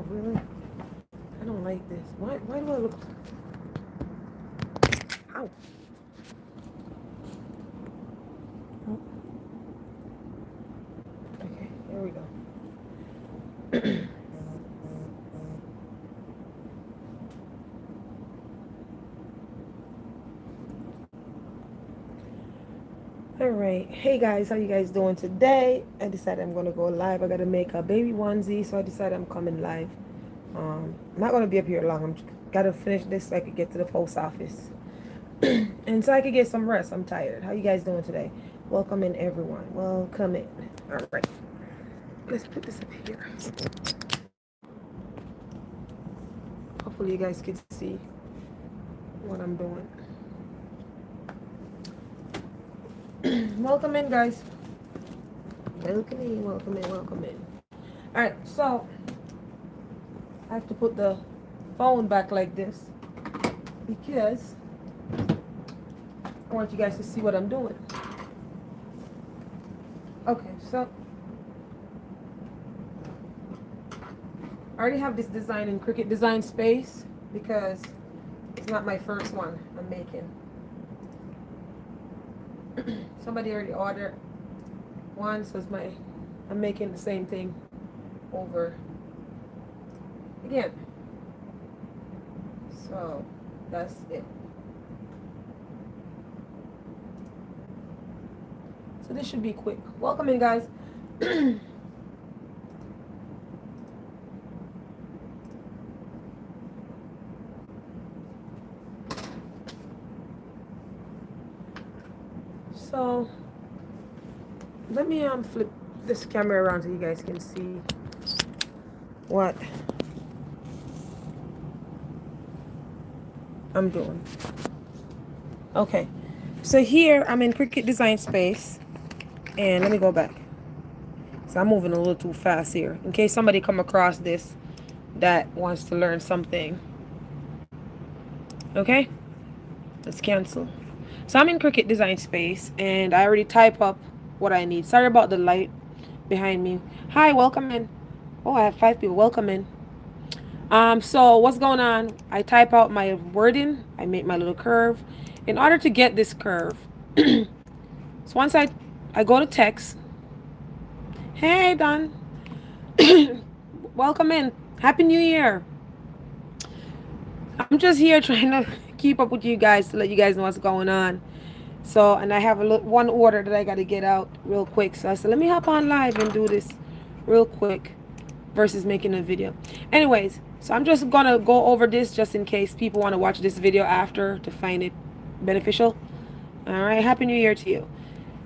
Oh, really? I don't like this. Why do I look... Ow. Oh, okay, there we go. All right. Hey guys, how you guys doing today? I decided I'm gonna go live. I gotta make a baby onesie, so I decided I'm coming live. I'm not gonna be up here long. I'm gotta finish this so I could get to the post office. And so I could get some rest. I'm tired. How you guys doing today? Welcome in everyone. Welcome in. All right. Let's put this up here. Hopefully you guys can see what I'm doing. Welcome in, guys. Welcome in, welcome in, welcome in. All right, so I have to put the phone back like this because I want you guys to see what I'm doing. Okay, so I already have this design in Cricut Design Space because it's not my first one I'm making. Somebody already ordered one, so I'm making the same thing over again. So that's it. So this should be quick. Welcome in, guys. So let me flip this camera around so you guys can see what I'm doing. Okay, so here I'm in Cricut Design Space, and let me go back. So I'm moving a little too fast here in case somebody come across this that wants to learn something. Okay, let's cancel. So I'm in Cricut Design Space, and I already type up what I need. Sorry about the light behind me. Hi, welcome in. Oh, I have 5 people. Welcome in. So what's going on? I type out my wording. I make my little curve. In order to get this curve, so once I go to text. Hey, Don. Welcome in. Happy New Year. I'm just here trying to keep up with you guys to let you guys know what's going on. So, and I have one order that I got to get out real quick. So I said, let me hop on live and do this real quick versus making a video. Anyways, so I'm just going to go over this just in case people want to watch this video after to find it beneficial. All right. Happy New Year to you.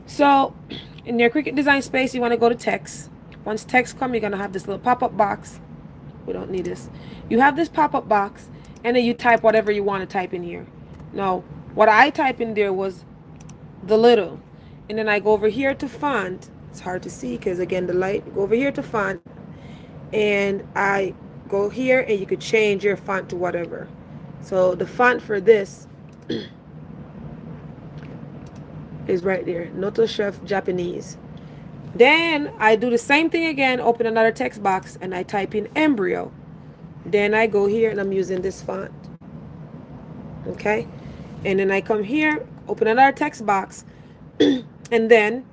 So in your Cricut Design Space, you want to go to text. Once text comes, you're going to have this little pop-up box. We don't need this. You have this pop-up box, and then you type whatever you want to type in here. Now, what I type in there was the little, and then I go over here to font. It's hard to see because again the light. Go over here to font, and I go here, and you could change your font to whatever. So the font for this is right there, Noto Chef Japanese. Then I do the same thing again, open another text box, and I type in EMBRYO. Then I go here, and I'm using this font. Okay, and then I come here, open another text box, and then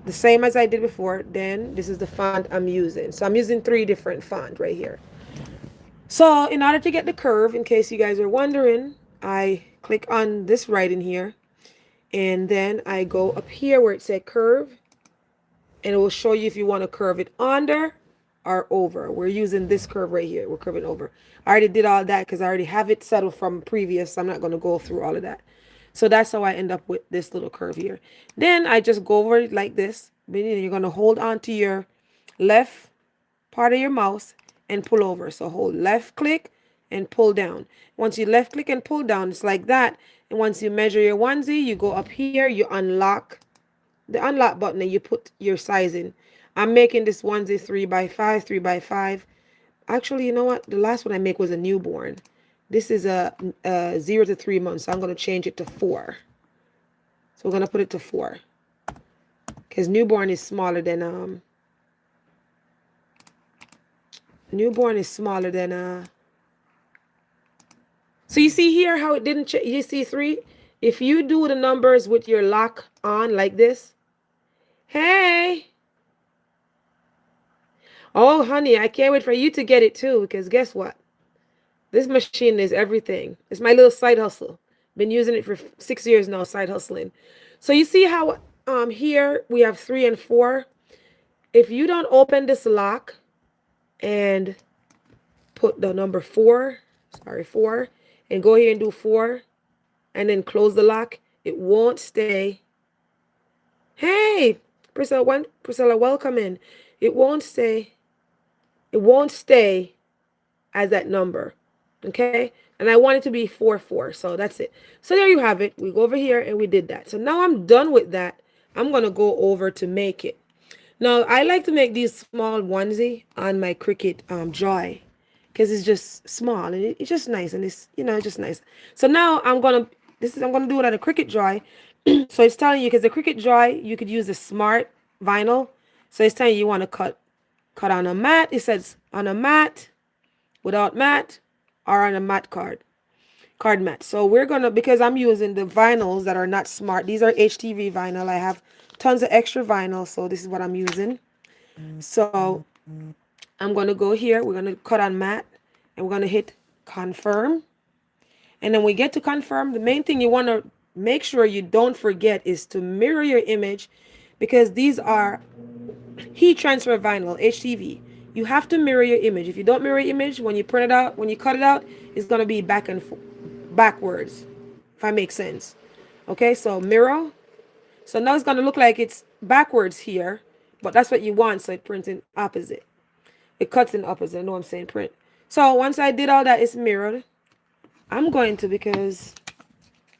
the same as I did before. Then this is the font I'm using. So I'm using 3 different fonts right here. So in order to get the curve, in case you guys are wondering, I click on this writing here, and then I go up here where it says curve, and it will show you if you want to curve it under or over. We're using this curve right here. We're curving over. I already did all that because I already have it settled from previous. So I'm not going to go through all of that. So that's how I end up with this little curve here. Then I just go over it like this. Meaning you're going to hold on to your left part of your mouse and pull over. So hold left click and pull down. Once you left click and pull down, it's like that. And once you measure your onesie, you go up here, you unlock the unlock button, and you put your size in. I'm making this onesie 3x5, 3x5. Actually, you know what? The last one I make was a newborn. This is a 0 to 3 months. So I'm going to change it to 4. So we're going to put it to 4. Because newborn is smaller than Newborn is smaller than So you see here how it didn't you see 3? If you do the numbers with your lock on like this, hey. Oh, honey, I can't wait for you to get it too, because guess what? This machine is everything. It's my little side hustle. Been using it for 6 years now, side hustling. So you see how here we have 3 and 4. If you don't open this lock and put the number 4, 4, and go here and do 4, and then close the lock, it won't stay. Hey, Priscilla, welcome in. It won't stay. It won't stay as that number. Okay? And I want it to be 4, 4. So that's it. So there you have it. We go over here and we did that. So now I'm done with that. I'm going to go over to make it. Now, I like to make these small onesie on my Cricut Joy, because it's just small and it's just nice, and it's, just nice. So now I'm going to do it on a Cricut Joy. So it's telling you, because the Cricut Joy, you could use a smart vinyl. So it's telling you want to cut on a mat. It says on a mat, without mat, or on a mat card mat. So we're going to, because I'm using the vinyls that are not smart. These are HTV vinyl. I have tons of extra vinyl, so this is what I'm using. So I'm going to go here. We're going to cut on mat, and we're going to hit confirm. And then we get to confirm. The main thing you want to make sure you don't forget is to mirror your image, because these are heat transfer vinyl, HTV. You have to mirror your image. If you don't mirror your image, when you print it out, when you cut it out, it's going to be backwards, if I make sense. Okay, so mirror. So now it's going to look like it's backwards here, but that's what you want, so it prints in opposite. It cuts in opposite. I know I'm saying print. So once I did all that, it's mirrored. I'm going to, because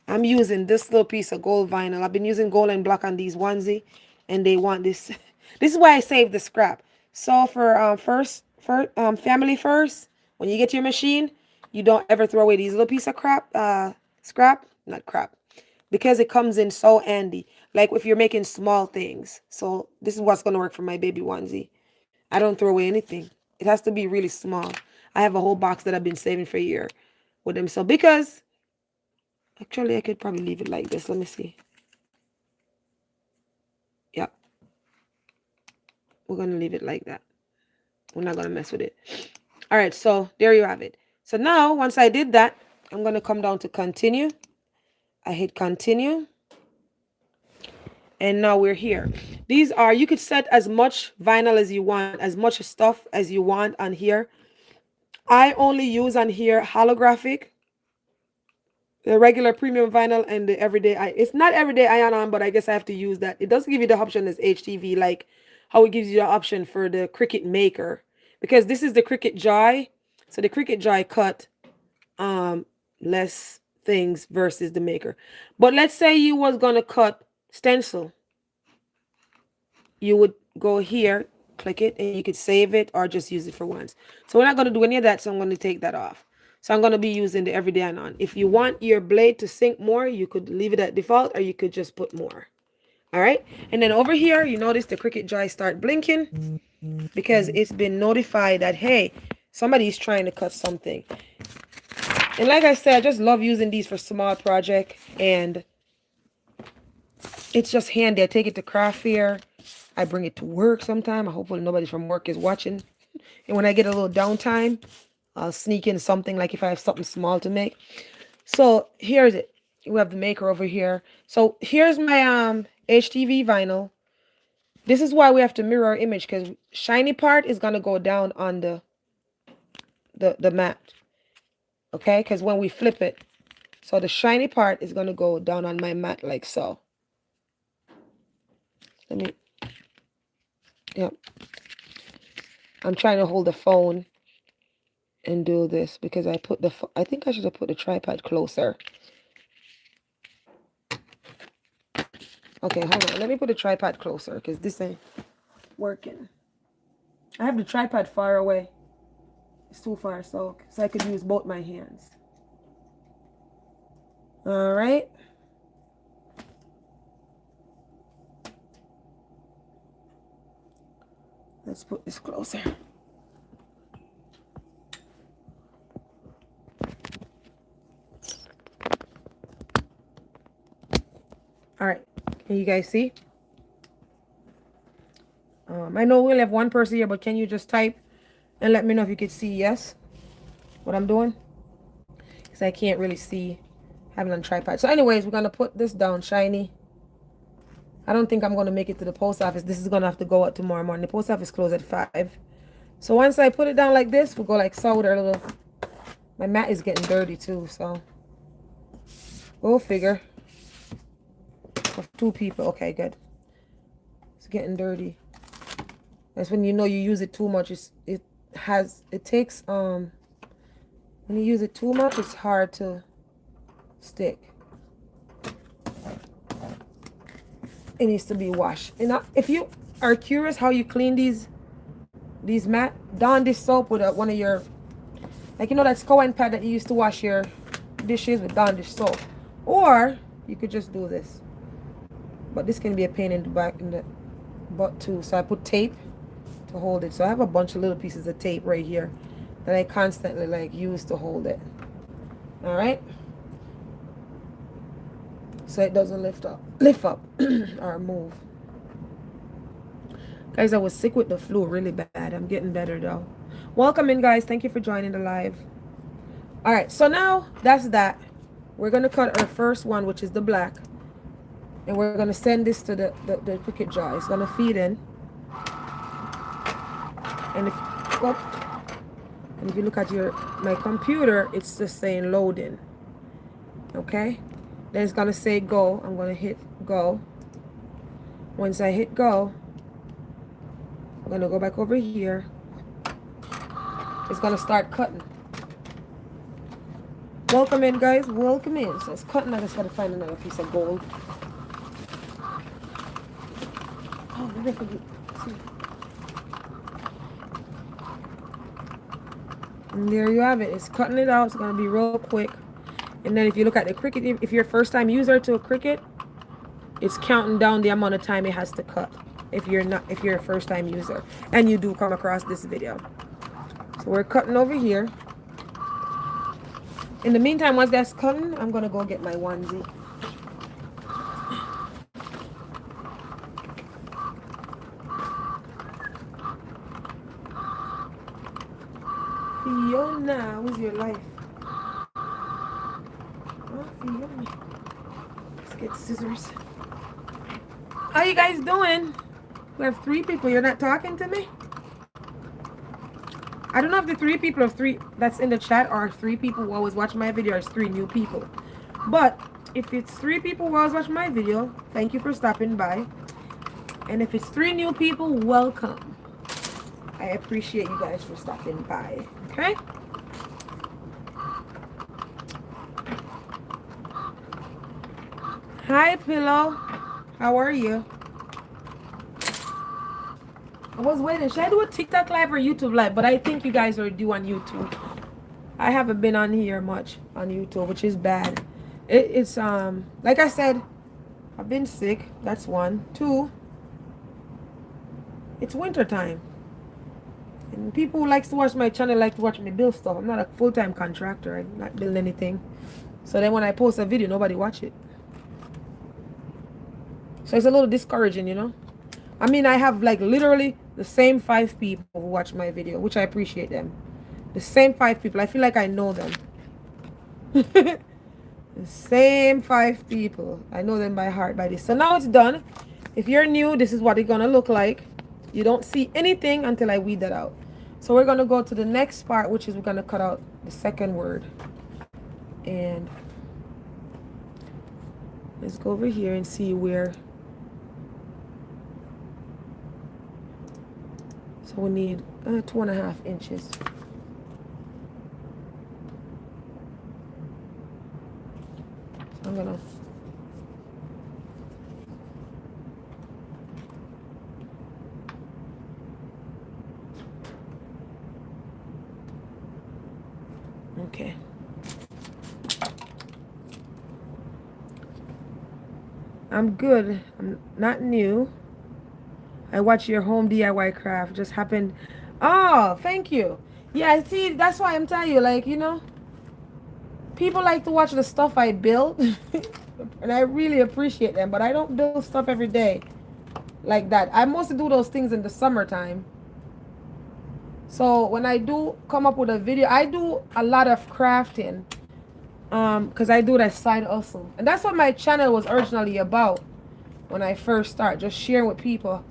I'm using this little piece of gold vinyl. I've been using gold and black on these onesie, and they want this. This is why I saved the scrap. So for family first, when you get to your machine, you don't ever throw away these little piece of not crap, because it comes in so handy. Like if you're making small things. So this is what's going to work for my baby onesie. I don't throw away anything. It has to be really small. I have a whole box that I've been saving for a year with them. So because, actually, I could probably leave it like this. Let me see. Yep. We're going to leave it like that. We're not going to mess with it. All right, so there you have it. So now, once I did that, I'm going to come down to continue. I hit continue. And now we're here. These are, you could set as much vinyl as you want, as much stuff as you want on here. I only use on here holographic, the regular premium vinyl, and the everyday. It's not everyday iron-on, but I guess I have to use that. It doesn't give you the option as HTV, like how it gives you the option for the Cricut Maker, because this is the Cricut Joy. So the Cricut Joy cut less things versus the Maker. But let's say you was gonna cut stencil. You would go here, click it, and you could save it or just use it for once. So we're not going to do any of that, so I'm going to take that off. So I'm going to be using the everyday on. If you want your blade to sink more, you could leave it at default, or you could just put more. All right. And then over here, you notice the Cricut Joy start blinking, because it's been notified that, hey, somebody's trying to cut something. And like I said, I just love using these for small project, and it's just handy. I take it to craft fair. I bring it to work sometime. Hopefully nobody from work is watching. And when I get a little downtime, I'll sneak in something, like if I have something small to make. So here's it. We have the Maker over here. So here's my HTV vinyl. This is why we have to mirror our image, because shiny part is going to go down on the mat. Okay? Because when we flip it, so the shiny part is going to go down on my mat like so. Yep. I'm trying to hold the phone and do this, because I think I should have put the tripod closer. Okay, hold on. Let me put the tripod closer, because this ain't working. I have the tripod far away. It's too far, so I could use both my hands. All right. Let's put this closer. All right. Can you guys see? I know we'll have one person here, but can you just type and let me know if you could see yes what I'm doing? Because I can't really see having on tripod. So anyways, we're going to put this down shiny. I don't think I'm going to make it to the post office. This is going to have to go out tomorrow morning. The post office closed at 5. So once I put it down like this, we'll go like so with our little... My mat is getting dirty too, so... We'll figure. Of 2 people. Okay, good. It's getting dirty. That's when you know you use it too much. It takes when you use it too much, it's hard to stick. It needs to be washed. And if you are curious how you clean these mat, Dawn dish soap with one of your, like, you know that Scowen pad that you used to wash your dishes with, Dawn dish soap. Or you could just do this. But this can be a pain in the back, in the butt too. So I put tape to hold it. So I have a bunch of little pieces of tape right here that I constantly like use to hold it. All right. So it doesn't lift up or move. Guys, I was sick with the flu really bad. I'm getting better though. Welcome in, guys. Thank you for joining the live. All right. So now that's that. We're going to cut our first one, which is the black. And we're going to send this to the Cricut jar. It's going to feed in. And if you look at my computer, it's just saying loading. Okay? Then it's going to say go. I'm going to hit go. Once I hit go, I'm going to go back over here. It's going to start cutting. Welcome in, guys. Welcome in. So it's cutting. I just got to find another piece of gold. Oh, maybe I could see. And there you have it. It's cutting it out. It's going to be real quick. And then if you look at the Cricut, if you're a first-time user to a Cricut, it's counting down the amount of time it has to cut. If you're a first-time user and you do come across this video. So we're cutting over here. In the meantime, once that's cutting, I'm going to go get my onesie. Fiona, how's your life? Oh, Fiona. Let's get scissors. How you guys doing? We have 3 people. You're not talking to me? I don't know if the 3 people of 3 that's in the chat are 3 people who always watch my video or it's 3 new people. But if it's 3 people who always watch my video, thank you for stopping by. And if it's 3 new people, welcome. I appreciate you guys for stopping by. Okay? Hi, Pillow. How are you? I was waiting. Should I do a TikTok live or YouTube live? But I think you guys are due on YouTube. I haven't been on here much on YouTube, which is bad. It's like I said, I've been sick. That's 1. 2. It's winter time. And people who likes to watch my channel like to watch me build stuff. I'm not a full-time contractor. I'm not building anything. So then when I post a video, nobody watch it. So it's a little discouraging, you know. I mean, I have like literally the same 5 people who watch my video, which I appreciate them. The same 5 people. I feel like I know them. The same 5 people. I know them by heart by this. So now it's done. If you're new, this is what it's gonna look like. You don't see anything until I weed that out. So we're gonna go to the next part, which is we're gonna cut out the second word. And let's go over here and see where. So we need 2.5 inches. So I'm gonna okay. I'm good. I'm not new. I watch your home DIY craft. Just happened. Oh, thank you. Yeah, see, that's why I'm telling you, like, you know, people like to watch the stuff I build. And I really appreciate them, but I don't do stuff every day like that. I mostly do those things in the summertime. So when I do come up with a video, I do a lot of crafting, because I do that side hustle. And that's what my channel was originally about when I first started, just sharing with people,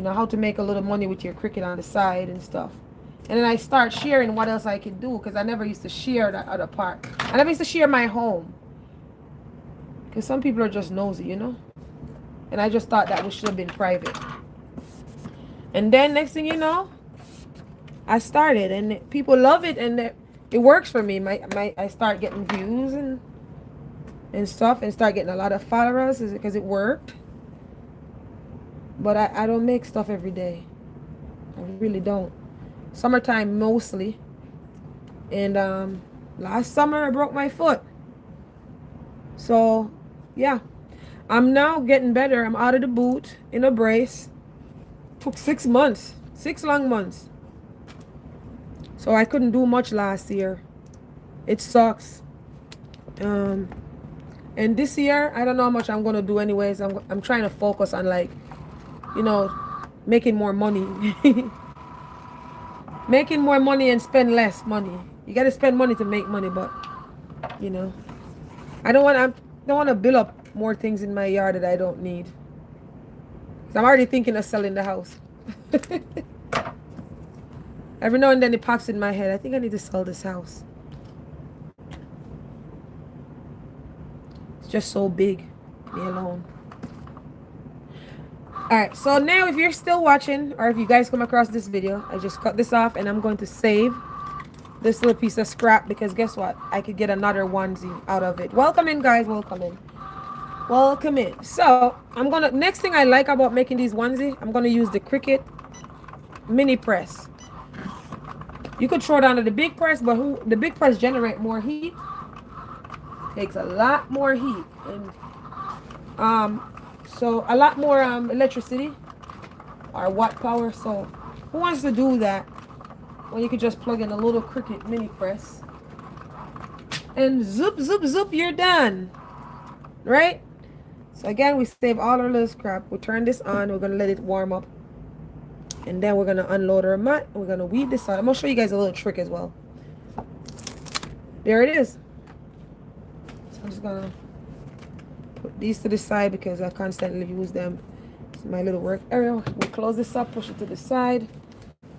how to make a little money with your Cricut on the side and stuff. And then I start sharing what else I could do, because I never used to share that other part. I never used to share my home, because some people are just nosy, And I just thought that we should have been private. And then next thing you know, I started, and people love it, and it works for me. I start getting views and stuff, and start getting a lot of followers because it worked. But I don't make stuff every day. I really don't. Summertime mostly. And last summer I broke my foot. So yeah, I'm now getting better. I'm out of the boot, in a brace. Took 6 months, 6 long months. So I couldn't do much last year. It sucks. And this year, I don't know how much I'm gonna do anyways. I'm trying to focus on, like, making more money. Making more money and spend less money. You gotta spend money to make money, but I don't want to build up more things in my yard that I don't need. 'Cause I'm already thinking of selling the house. Every now and then it pops in my head, I think I need to sell this house. It's just so big. Me alone. Alright, so now if you're still watching, or if you guys come across this video, I just cut this off and I'm going to save this little piece of scrap, because guess what? I could get another onesie out of it. Welcome in, guys. Welcome in. Welcome in. So next thing I like about making these onesies, I'm gonna use the Cricut mini press. You could throw it onto the big press, but the big press generate more heat. Takes a lot more heat, and so a lot more electricity or watt power. So who wants to do that when you could just plug in a little Cricut mini press and zoop zoop zoop, you're done, right? So again, we save all our little scrap. We turn this on. We're gonna let it warm up, and then we're gonna unload our mat. We're gonna weed this out. I'm gonna show you guys a little trick as well. There it is. So I'm just gonna put these to the side because I constantly use them. It's my little work area. We close this up, push it to the side,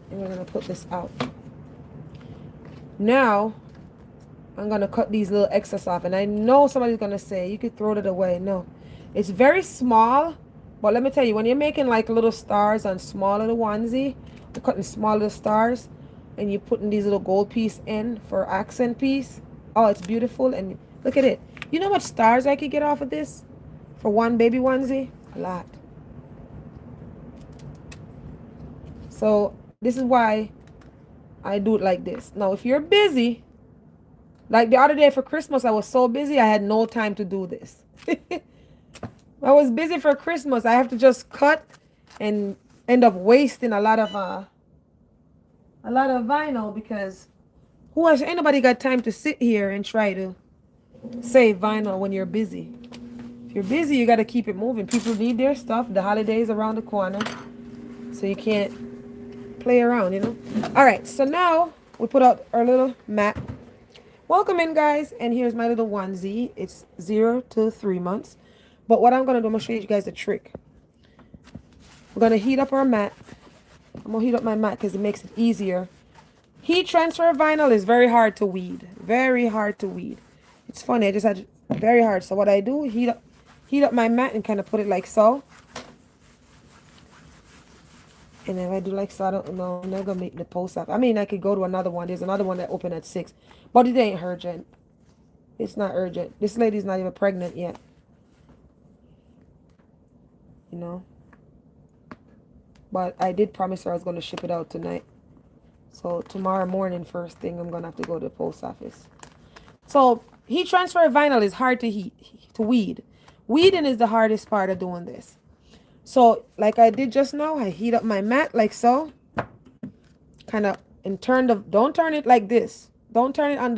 and we're gonna put this out. Now I'm gonna cut these little excess off, and I know somebody's gonna say you could throw it away. No, it's very small, but let me tell you, when you're making like little stars on small little onesie, you're cutting small little stars, and you're putting these little gold piece in for accent piece. Oh, it's beautiful. And look at it. You know what stars I could get off of this for one baby onesie? A lot. So this is why I do it like this. Now, if you're busy, like the other day for Christmas, I was so busy I had no time to do this. I was busy for Christmas. I have to just cut and end up wasting a lot of vinyl, because ain't nobody got time to sit here and try to save vinyl when you're busy. If you're busy, you got to keep it moving. People need their stuff. The holidays around the corner, so you can't play around, All right, so now we put out our little mat. Welcome in, guys, and here's my little onesie. It's 0 to 3 months. But what I'm going to do, I'm going to show you guys a trick. We're going to heat up our mat. I'm going to heat up my mat because it makes it easier. Heat transfer vinyl is very hard to weed. Very hard to weed. It's funny, I just had very hard. So what I do, heat up my mat and kind of put it like so. And if I do like so, I don't know, I'm not going to make the post up. I mean, I could go to another one. There's another one that opened at 6. But it ain't urgent. It's not urgent. This lady's not even pregnant yet. But I did promise her I was going to ship it out tonight. So tomorrow morning, first thing, I'm going to have to go to the post office. So heat transfer vinyl is hard to weed. Weeding is the hardest part of doing this. So like I did just now, I heat up my mat like so. Kind of, and don't turn it like this. Don't turn it on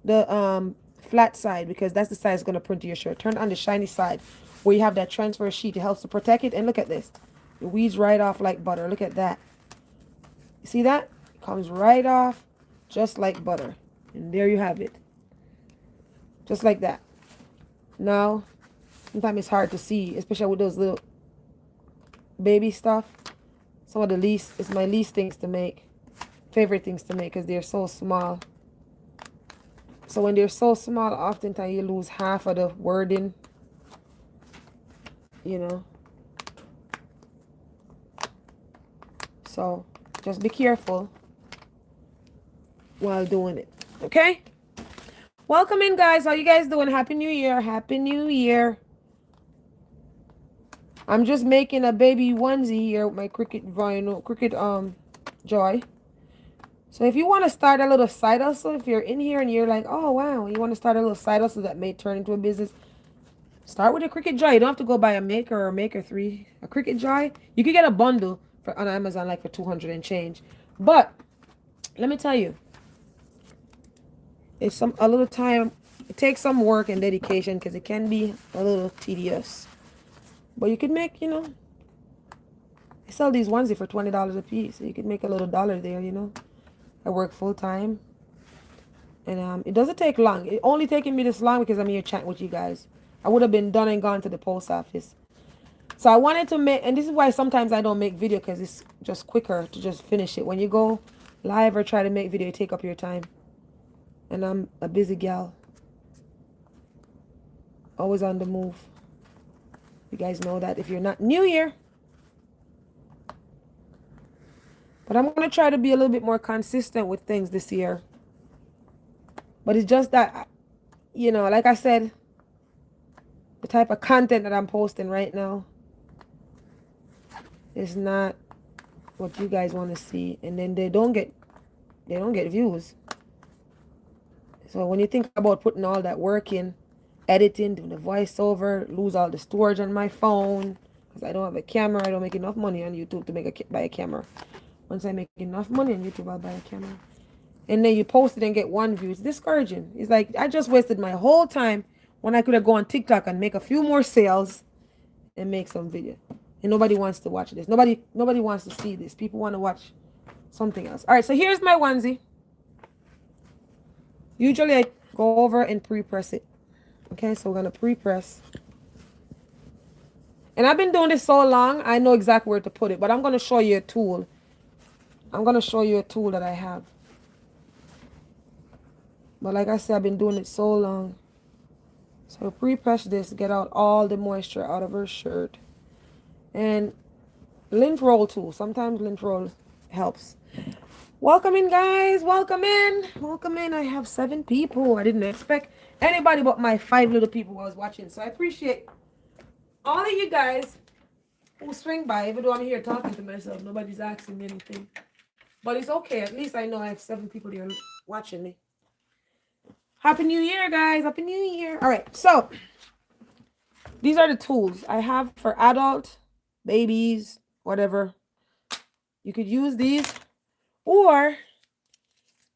the flat side because that's the side that's going to print to your shirt. Turn on the shiny side where you have that transfer sheet. It helps to protect it. And look at this. It weeds right off like butter. Look at that. You see that? It comes right off just like butter. And there you have it. Just like that. Now, sometimes it's hard to see, especially with those little baby stuff. Some of the least, it's my least things to make. Favorite things to make because they're so small. So when they're so small, oftentimes you lose half of the wording. You know. So just be careful while doing it. Okay? Welcome in, guys. How you guys doing? Happy New Year. Happy New Year. I'm just making a baby onesie here with my Cricut Joy. So if you want to start a little side hustle, if you're in here and you're like, oh wow, you want to start a little side hustle that may turn into a business, start with a Cricut Joy. You don't have to go buy a Maker or a Maker 3. A Cricut Joy, you could get a bundle on Amazon like for 200 and change. But let me tell you, it's a little time. It takes some work and dedication because it can be a little tedious. But you could make, you know, I sell these onesie for $20 a piece. So you could make a little dollar there, you know. I work full time. And it doesn't take long. It only taking me this long because I'm here chatting with you guys. I would have been done and gone to the post office. So I wanted to make, and this is why sometimes I don't make video because it's just quicker to just finish it. When you go live or try to make video, you take up your time. And I'm a busy gal. Always on the move. You guys know that if you're not new here. But I'm going to try to be a little bit more consistent with things this year. But it's just that, you know, like I said, the type of content that I'm posting right now is not what you guys want to see. And then they don't get views. So when you think about putting all that work in, editing, doing the voiceover, lose all the storage on my phone because I don't have a camera. I don't make enough money on YouTube to buy a camera. Once I make enough money on YouTube, I'll buy a camera. And then you post it and get 1 view. It's discouraging. It's like I just wasted my whole time when I could have gone on TikTok and make a few more sales and make some video. And nobody wants to watch this. Nobody wants to see this. People want to watch something else. All right, so here's my onesie. Usually I go over and pre-press it. Okay, so we're going to pre-press. And I've been doing this so long, I know exactly where to put it. But I'm going to show you a tool. I'm going to show you a tool that I have. But like I said, I've been doing it so long. So pre-press this, get out all the moisture out of her shirt. And lint roll tool. Sometimes lint roll helps. Welcome in, guys. Welcome in. Welcome in. I have 7 people. I didn't expect anybody but my 5 little people who was watching. So I appreciate all of you guys who swing by. Even though I'm here talking to myself, nobody's asking me anything. But it's okay. At least I know I have 7 people here watching me. Happy New Year, guys. Happy New Year. All right. So these are the tools I have for adult, babies, whatever. You could use these. Or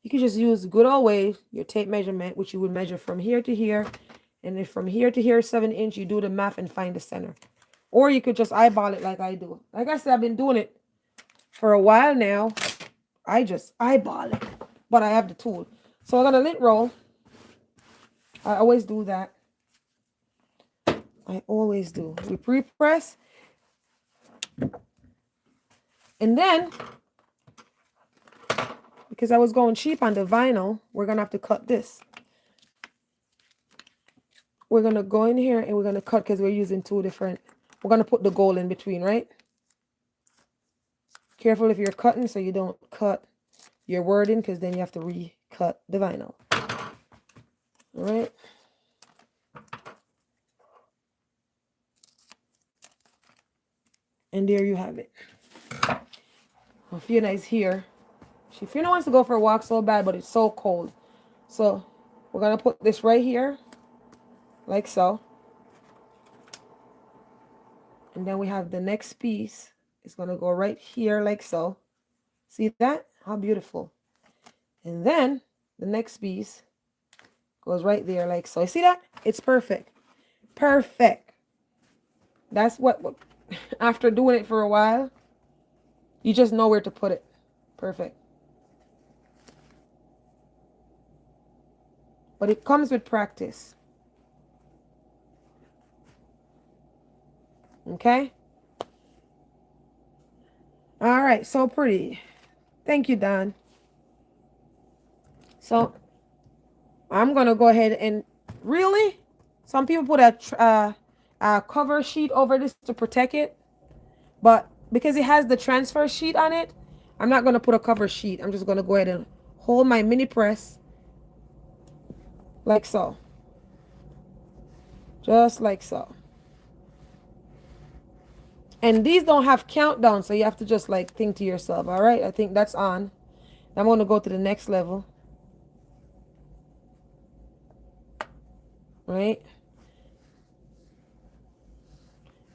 you could just use good old way, your tape measurement, which you would measure from here to here. And if from here to here, 7 inch, you do the math and find the center. Or you could just eyeball it like I do. Like I said, I've been doing it for a while now. I just eyeball it. But I have the tool. So I'm going to lint roll. I always do that. I always do. We pre-press. And then, because I was going cheap on the vinyl, we're going to have to cut this. We're going to go in here and we're going to cut because we're using 2 different. We're going to put the gold in between, right? Careful if you're cutting so you don't cut your wording because then you have to recut the vinyl. All right. And there you have it. Well, Fiona is here. Fiona wants to go for a walk so bad, but it's so cold. So we're going to put this right here, like so. And then we have the next piece. It's going to go right here, like so. See that? How beautiful. And then the next piece Goes right there like so. You see that? It's perfect. Perfect. That's what after doing it for a while, you just know where to put it. Perfect. But it comes with practice. Okay? All right, so pretty. Thank you, Don. So I'm going to go ahead and really, some people put a cover sheet over this to protect it. But because it has the transfer sheet on it, I'm not going to put a cover sheet. I'm just going to go ahead and hold my mini press like so. Just like so. And these don't have countdown, so you have to just like think to yourself, all right, I think that's on. I'm going to go to the next level. Right?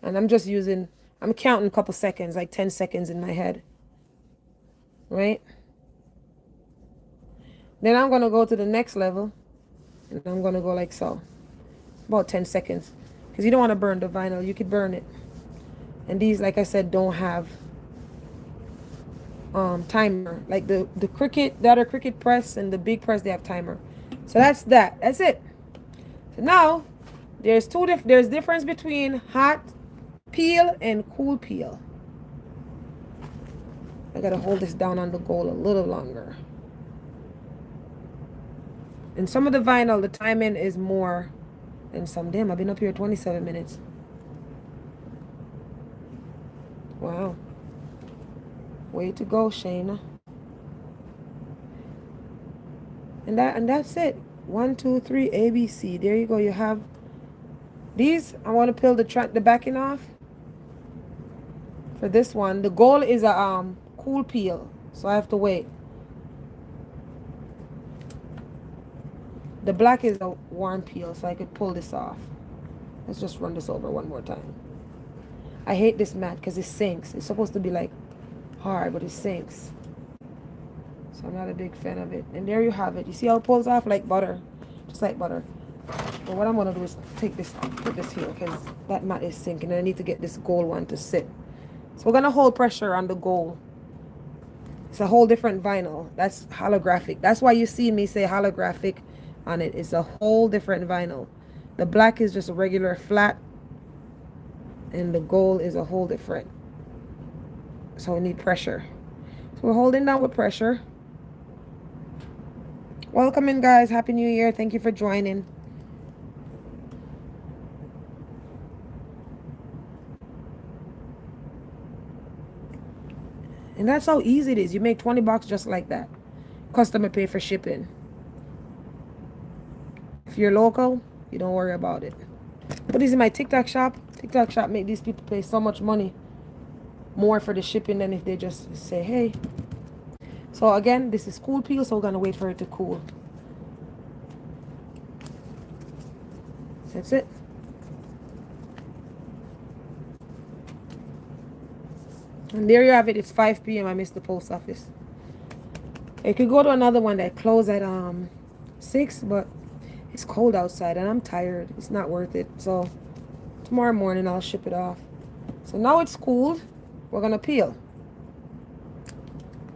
And I'm counting a couple seconds, like 10 seconds in my head. Right? Then I'm going to go to the next level. And I'm going to go like so. About 10 seconds. Because you don't want to burn the vinyl. You could burn it. And these, like I said, don't have timer. Like the other Cricut press and the big press, they have timer. So that's that. That's it. So now, there's difference between hot peel and cool peel. I gotta hold this down on the gold a little longer. And some of the vinyl, the timing is more than some. Damn, I've been up here 27 minutes. Wow. Way to go, Shana. And that's it. 1, 2, 3, A, B, C. There you go. You have these. I want to peel the backing off. For this one, the goal is a cool peel, so I have to wait. The black is a warm peel, so I could pull this off. Let's just run this over one more time. I hate this mat because it sinks. It's supposed to be like hard, but it sinks. So I'm not a big fan of it. And there you have it. You see how it pulls off like butter, just like butter. But what I'm gonna do is take this, put this here because that mat is sinking, and I need to get this gold one to sit. So we're gonna hold pressure on the gold. It's a whole different vinyl. That's holographic. That's why you see me say holographic on it. It's a whole different vinyl. The black is just a regular flat, and the gold is a whole different. So we need pressure. So we're holding down with pressure. Welcome in, guys. Happy New Year. Thank you for joining. And that's how easy it is. You make 20 bucks just like that. Customer pay for shipping. If you're local, you don't worry about it. But this is my TikTok shop. TikTok shop make these people pay so much money more for the shipping than if they just say, hey. So again, this is cool peel, so we're gonna wait for it to cool. That's it. And there you have it. It's 5 p.m. I missed the post office. I could go to another one that closed at 6, but it's cold outside and I'm tired. It's not worth it. So tomorrow morning I'll ship it off. So now it's cooled. We're gonna peel.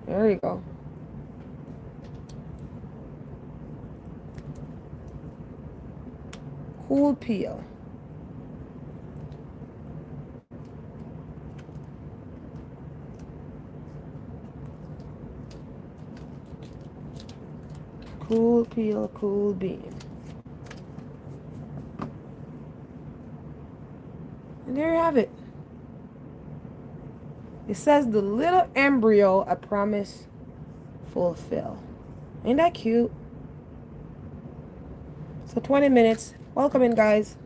There you go. Cool peel. Cool peel, cool bean. And there you have it. It says the little embryo I promise fulfill. Ain't that cute? So 20 minutes. Welcome in, guys.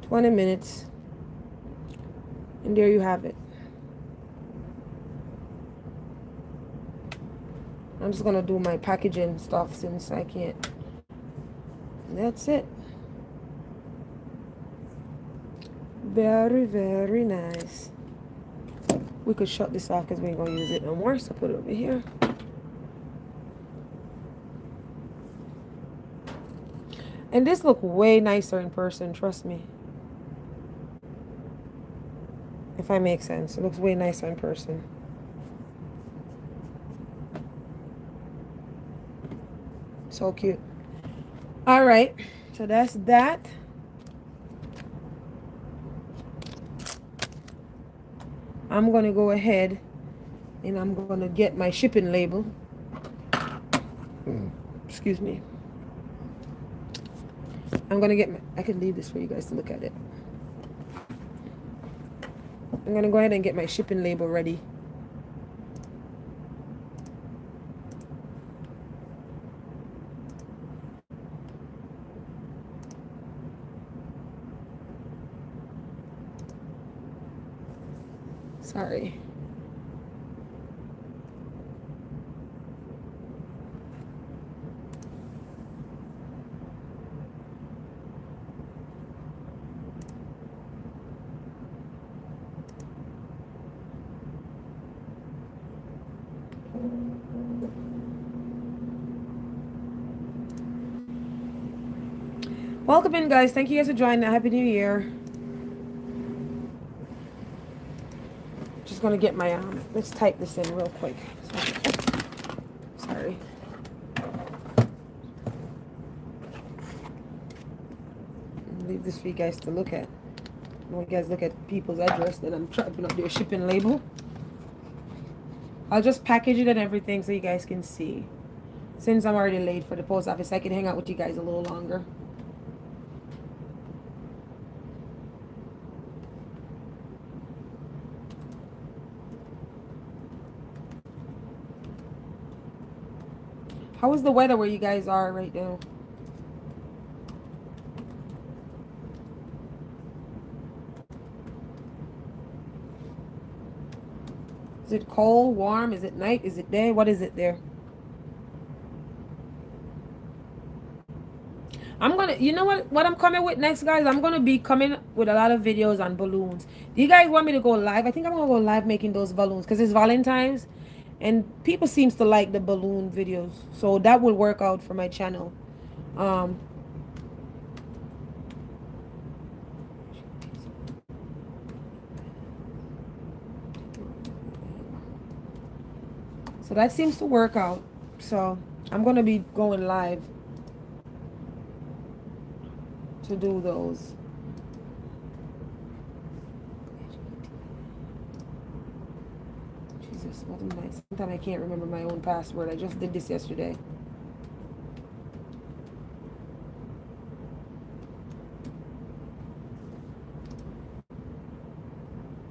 20 minutes. And there you have it. I'm just gonna do my packaging stuff since I can't. And that's it. Very, very nice. We could shut this off because we ain't gonna use it no more. So put it over here. And this look way nicer in person, trust me. If I make sense, it looks way nicer in person. So cute. All right, so that's that. I'm gonna go ahead and I'm gonna get my shipping label. Excuse me. I'm gonna get my, I can leave this for you guys to look at it. I'm gonna go ahead and get my shipping label ready. Sorry. Welcome in, guys. Thank you guys for joining. Happy New Year. Just gonna get my let's type this in real quick. Sorry. Leave this for you guys to look at. When you guys look at people's address, then I'm typing up their shipping label. I'll just package it and everything so you guys can see. Since I'm already late for the post office, I can hang out with you guys a little longer. How is the weather where you guys are right now? Is it cold, warm? Is it night? Is it day? What is it there? I'm gonna, you know what I'm coming with next, guys? I'm gonna be coming with a lot of videos on balloons. Do you guys want me to go live? I think I'm gonna go live making those balloons because it's Valentine's, and people seems to like the balloon videos, so that will work out for my channel. Um, so that seems to work out. So I'm gonna be going live to do those. Jesus, what am I? Sometimes I can't remember my own password. I just did this yesterday.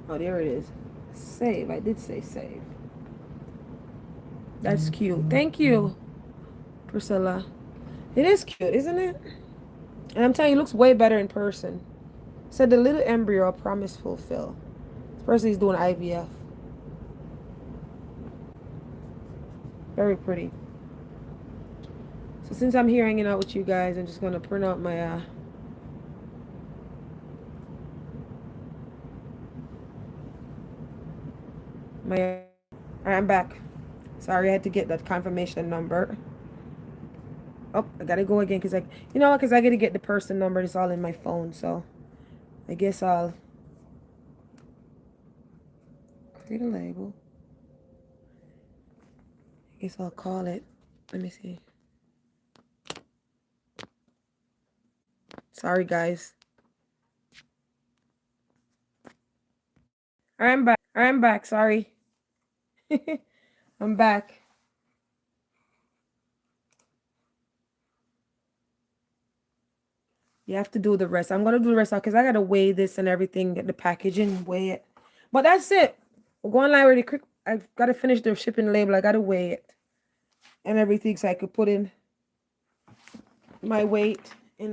Oh, there it is. Save. I did say save. That's cute. Thank you, Priscilla. It is cute, isn't it? And I'm telling you, it looks way better in person. Said the little embryo, promise fulfill. This person is doing IVF. Very pretty. So since I'm here hanging out with you guys, I'm just gonna print out my Alright, I'm back. Sorry, I had to get that confirmation number. Oh, I gotta go again because you know what? Because I gotta get the person number. It's all in my phone, so I guess I'll create a label. I guess I'll call it. Let me see. Sorry, guys. I'm back. I'm back. Sorry. I'm back. You have to do the rest. I'm gonna do the rest out because I gotta weigh this and everything, get the packaging, weigh it. But that's it. We're going live really quick. I've got to finish the shipping label. I gotta weigh it and everything so I could put in my weight and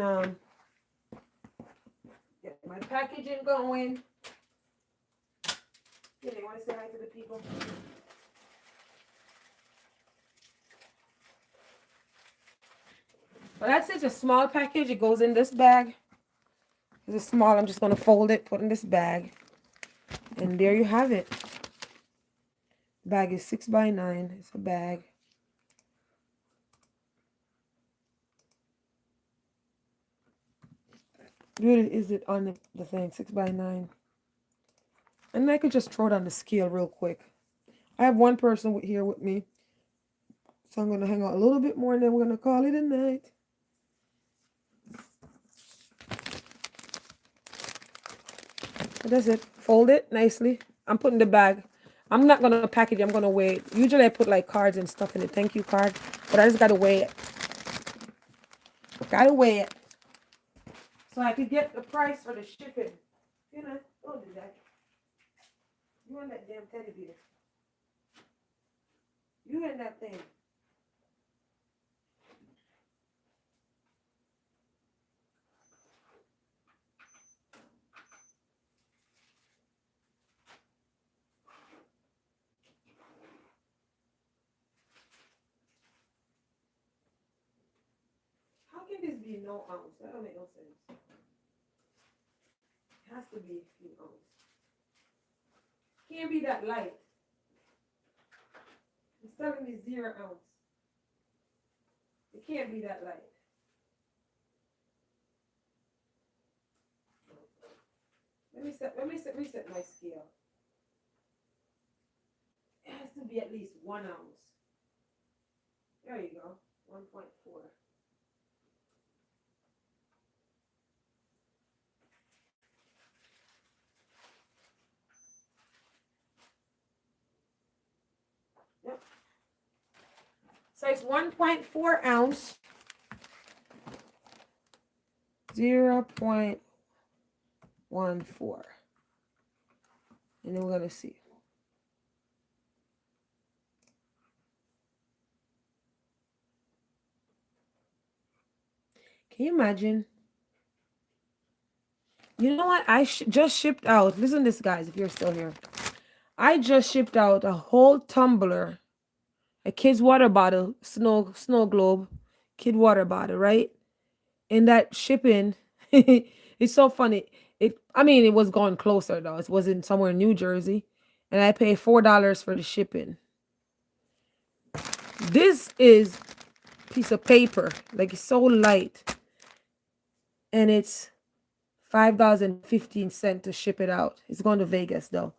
get my packaging going. Yeah, they want to say hi to the people. But that's it. It's a small package. It goes in this bag. It's small. I'm just gonna fold it, put in this bag, and there you have it. The bag is 6 by 9. It's a bag. good is it on the thing? 6x9. And I could just throw it on the scale real quick. I have one person here with me. So I'm going to hang out a little bit more and then we're going to call it a night. That's it. Fold it nicely. I'm putting the bag. I'm not going to package it. I'm going to weigh it. Usually I put like cards and stuff in it. Thank you card. But I just got to weigh it. Got to weigh it. So I could get the price for the shipping. You know, don't do that. You and that damn teddy bear. You and that thing. How can this be no ounce? That don't make no sense. It has to be a few ounce. Can't be that light. It's telling me 0 ounce. It can't be that light. Reset my scale. It has to be at least 1 ounce. There you go. 1.4. Yep. So it's 1.4 ounce. 0.14. And then we're going to see. Can you imagine? You know what? I just shipped out. Listen to this, guys, if you're still here. I just shipped out a whole tumbler, a kid's water bottle, snow globe, kid water bottle, right? And that shipping, it's so funny. It was going closer though. It wasn't somewhere in New Jersey, and I paid $4 for the shipping. This is a piece of paper, like it's so light, and it's $5.15 to ship it out. It's going to Vegas though.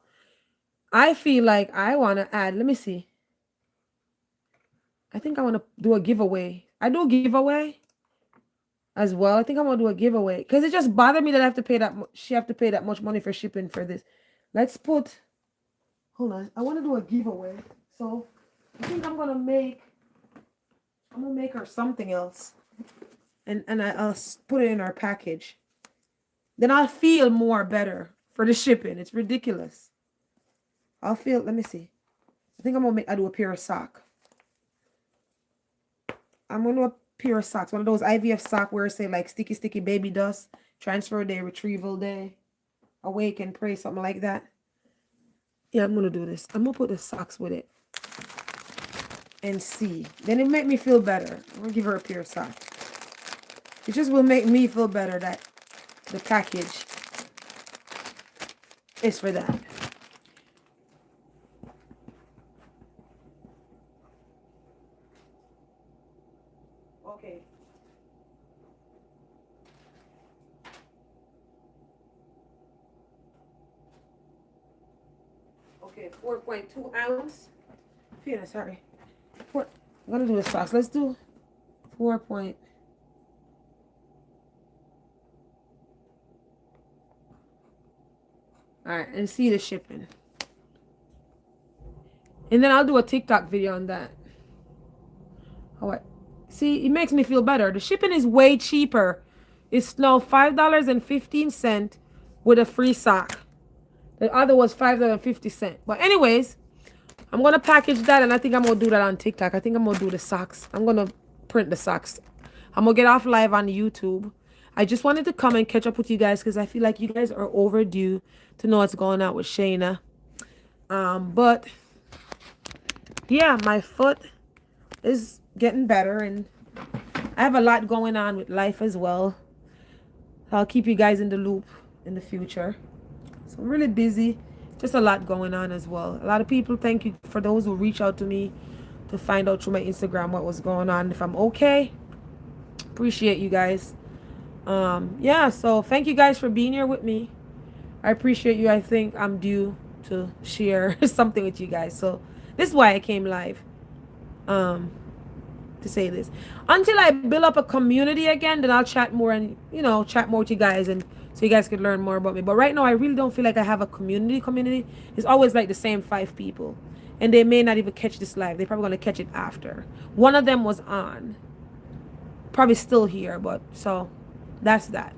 I feel like I want to add. Let me see. I think I want to do a giveaway. I do a giveaway as well. I think I'm gonna do a giveaway because it just bothered me that I have to pay that. She have to pay that much money for shipping for this. Let's put. Hold on. I want to do a giveaway, so I think I'm gonna make her something else, and I'll put it in our package. Then I'll feel more better for the shipping. It's ridiculous. I'll feel. Let me see. I think I'm gonna do a pair of sock. I'm gonna do a pair of socks, one of those IVF sock where it say like sticky baby dust, transfer day, retrieval day, awake and pray, something like that. Yeah, I'm gonna do this. I'm gonna put the socks with it and see. Then it make me feel better. I'm gonna give her a pair of socks. It just will make me feel better that the package is for that. Okay. Okay, 4.2 ounce. Sorry. I'm gonna do the socks. Let's do 4. All right, and see the shipping. And then I'll do a TikTok video on that. All right. See, it makes me feel better. The shipping is way cheaper. It's now $5.15 with a free sock. The other was $5.50. But anyways, I'm going to package that, and I think I'm going to do that on TikTok. I think I'm going to do the socks. I'm going to print the socks. I'm going to get off live on YouTube. I just wanted to come and catch up with you guys because I feel like you guys are overdue to know what's going on with Shana. But yeah, my foot is getting better, and I have a lot going on with life as well. I'll keep you guys in the loop in the future. So I'm really busy. Just a lot going on as well. A lot of people, thank you for those who reach out to me to find out through my Instagram what was going on. If I'm okay, appreciate you guys. Yeah, so thank you guys for being here with me. I appreciate you. I think I'm due to share something with you guys. So this is why I came live. Um, to say this. Until I build up a community again, then I'll chat more and chat more with you guys and so you guys could learn more about me. But right now I really don't feel like I have a community. It's always like the same 5 people. And they may not even catch this live. They're probably gonna catch it after. One of them was on. Probably still here, but so that's that.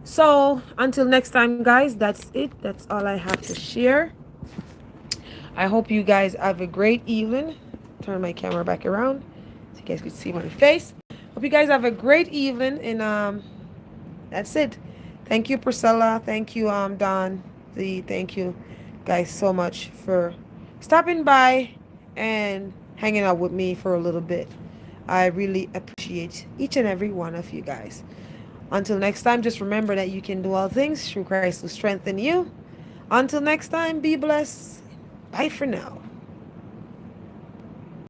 So until next time, guys, that's it. That's all I have to share. I hope you guys have a great evening. Turn my camera back around so you guys can see my face. Hope you guys have a great evening, and that's it. Thank you, Priscilla. Thank you, Don. Thank you, guys, so much for stopping by and hanging out with me for a little bit. I really appreciate each and every one of you guys. Until next time, just remember that you can do all things through Christ who strengthens you. Until next time, be blessed. Bye for now.